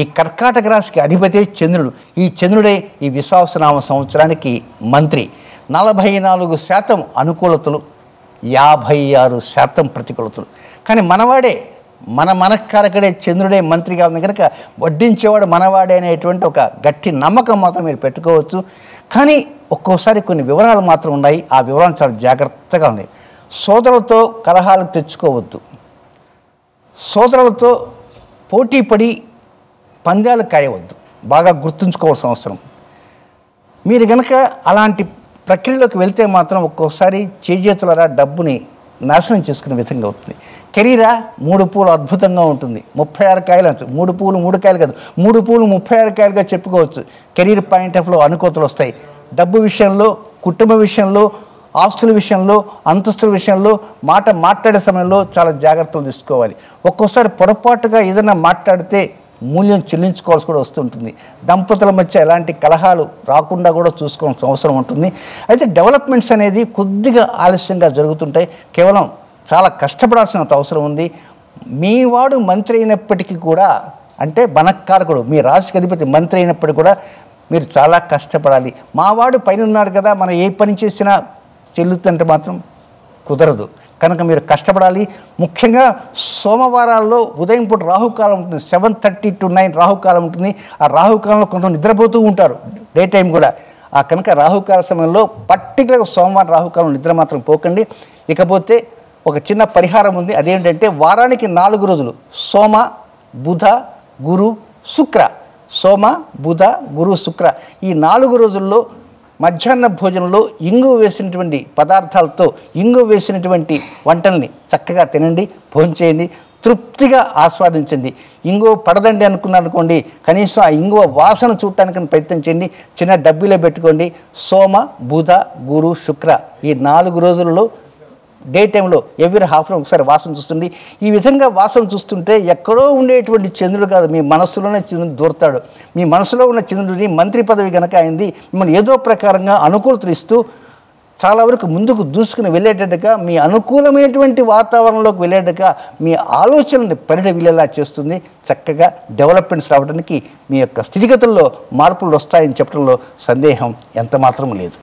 ఈ కర్కాటక రాశికి అధిపతి చంద్రుడు. ఈ చంద్రుడే ఈ విశ్వావసునామ సంవత్సరానికి మంత్రి. 44% అనుకూలతలు, 56% ప్రతికూలతలు. కానీ మనవాడే, మనకారకుడే చంద్రుడే మంత్రిగా ఉంది కనుక వడ్డించేవాడు మనవాడే అనేటువంటి ఒక గట్టి నమ్మకం మాత్రం మీరు పెట్టుకోవచ్చు. కానీ ఒక్కోసారి కొన్ని వివరాలు మాత్రం ఉన్నాయి. ఆ వివరాలు చాలా జాగ్రత్తగా ఉన్నాయి. సోదరులతో కలహాలు తెచ్చుకోవద్దు. సోదరులతో పోటీపడి పందాలు కాయవద్దు. బాగా గుర్తుంచుకోవాల్సిన అవసరం. మీరు కనుక అలాంటి ప్రక్రియలోకి వెళ్తే మాత్రం ఒక్కోసారి చేజేతులరా డబ్బుని నాశనం చేసుకునే విధంగా అవుతుంది. కెరీరా 3 పూలు అద్భుతంగా ఉంటుంది. 36 కాయలు అంత 3 పూలు 3 కాయలు కాదు, 3 పూలు 36 కాయలుగా చెప్పుకోవచ్చు. కెరీర్ పాయింట్ ఆఫ్లో అనుకూలతలు వస్తాయి. డబ్బు విషయంలో, కుటుంబ విషయంలో, ఆస్తుల విషయంలో, అంతస్తుల విషయంలో, మాట్లాడే సమయంలో చాలా జాగ్రత్తలు తీసుకోవాలి. ఒక్కోసారి పొరపాటుగా ఏదైనా మాట్లాడితే మూల్యం చెల్లించుకోవాల్సి కూడా వస్తుంటుంది. దంపతుల మధ్య ఎలాంటి కలహాలు రాకుండా కూడా చూసుకోవాల్సిన అవసరం ఉంటుంది. అయితే డెవలప్మెంట్స్ అనేది కొద్దిగా ఆలస్యంగా జరుగుతుంటాయి. కేవలం చాలా కష్టపడాల్సినంత అవసరం ఉంది. మీ వాడు మంత్రి అయినప్పటికీ కూడా, అంటే మనకారకుడు మీ రాశికి అధిపతి మంత్రి అయినప్పటికీ కూడా మీరు చాలా కష్టపడాలి. మావాడు పైన ఉన్నాడు కదా, మనం ఏ పని చేసినా చెల్లుతుంటే మాత్రం కుదరదు. కనుక మీరు కష్టపడాలి. ముఖ్యంగా సోమవారాల్లో ఉదయం పూట రాహుకాలం ఉంటుంది. 7:30 to 9 రాహుకాలం ఉంటుంది. ఆ రాహుకాలంలో కొంతమంది నిద్రపోతూ ఉంటారు, డే టైం కూడా. ఆ కనుక రాహుకాల సమయంలో పర్టికులర్గా సోమవారం రాహుకాలం నిద్ర మాత్రం పోకండి. ఇకపోతే ఒక చిన్న పరిహారం ఉంది. అదేంటంటే వారానికి 4 రోజులు సోమ, బుధ, గురు, శుక్ర. సోమ, బుధ, గురు, శుక్ర ఈ 4 రోజుల్లో మధ్యాహ్న భోజనంలో ఇంగు వేసినటువంటి పదార్థాలతో ఇంగు వేసినటువంటి వంటల్ని చక్కగా తినండి, భోంచేయండి, తృప్తిగా ఆస్వాదించండి. ఇంగువ పడదండి అనుకోండి, కనీసం ఆ ఇంగువ వాసన చూడటానికి ప్రయత్నం చేయండి. చిన్న డబ్బీలో పెట్టుకోండి. సోమ, బుధ, గురు, శుక్ర ఈ 4 రోజులలో డే టైంలో ఎవ్రీ హాఫ్ అన్ ఒకసారి వాసన చూస్తుంది. ఈ విధంగా వాసన చూస్తుంటే ఎక్కడో ఉండేటువంటి చంద్రుడు కాదు, మీ మనస్సులోనే చంద్రుడు దూరతాడు. మీ మనసులో ఉన్న చంద్రుడిని మంత్రి పదవి కనుక అయింది మిమ్మల్ని ఏదో ప్రకారంగా అనుకూలతలు ఇస్తూ చాలా వరకు ముందుకు దూసుకుని వెళ్ళేటట్టుగా, మీ అనుకూలమైనటువంటి వాతావరణంలోకి వెళ్ళేట్టుగా మీ ఆలోచనని పరిణమిల్లేలా చేస్తుంది. చక్కగా డెవలప్మెంట్స్ రావడానికి మీ యొక్క స్థితిగతుల్లో మార్పులు వస్తాయని చెప్పడంలో సందేహం ఎంత మాత్రం లేదు.